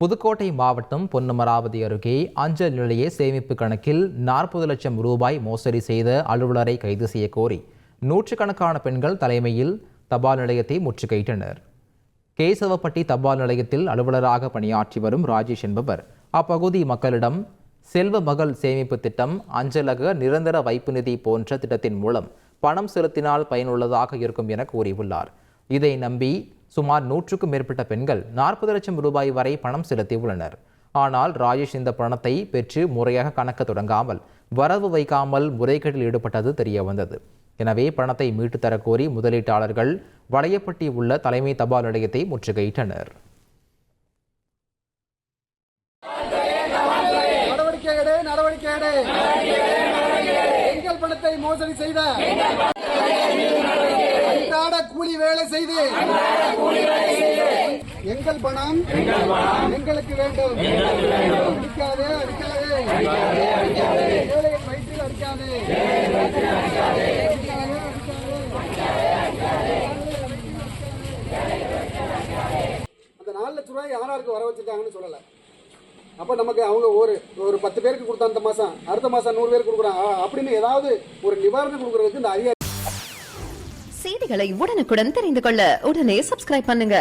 புதுக்கோட்டை மாவட்டம் பொன்னமராவதி அருகே அஞ்சல் நிலைய சேமிப்பு கணக்கில் 40 லட்சம் ரூபாய் மோசடி செய்த அலுவலரை கைது செய்ய கோரி நூற்றுக்கணக்கான பெண்கள் தலைமையில் தபால் நிலையத்தை முற்றுகையிட்டனர். கேசவப்பட்டி தபால் நிலையத்தில் அலுவலராக பணியாற்றி வரும் ராஜேஷ் என்பவர் அப்பகுதி மக்களிடம் செல்வ மகள் சேமிப்பு திட்டம், அஞ்சலக நிரந்தர வைப்பு நிதி போன்ற திட்டத்தின் மூலம் பணம் செலுத்தினால் பயனுள்ளதாக இருக்கும் என கூறியுள்ளார். இதை நம்பி சுமார் 100க்கும் மேற்பட்ட பெண்கள் 40 லட்சம் ரூபாய் வரை பணம் செலுத்தியுள்ளனர். ஆனால் ராஜேஷ் இந்த பணத்தை பெற்று முறையாக கணக்கு தொடங்காமல் வரவு வைக்காமல் முறைகேட்டில் ஈடுபட்டது தெரிய வந்தது. எனவே பணத்தை மீட்டு தரக்கோரி முதலீட்டாளர்கள் வளையப்பட்டி உள்ள தலைமை தபால் நிலையத்தை முற்றுகையிட்டனர். எங்கள் பணத்தை மோசடி செய்த கூலி வேலை செய்து எங்கள் பணம் எங்களுக்கு வேண்டும். அடிக்காதே ஏழையின் வயிற்றில் அடிக்காதே. அந்த 4 லட்சம் ரூபாய் யாராருக்கு வர வச்சிருக்காங்கன்னு சொல்லல. அப்ப நமக்கு அவங்க ஒரு 10 பேருக்கு கொடுத்தா அந்த மாசம், அடுத்த மாசம் 100 பேருக்கு கொடுக்குறாங்க அப்படின்னு ஏதாவது ஒரு நிவாரணம் கொடுக்கறதுக்கு இந்த அதிகாரி. செய்திகளை உடனுக்குடன் தெரிந்து கொள்ள உடனே சப்ஸ்கிரைப் பண்ணுங்க.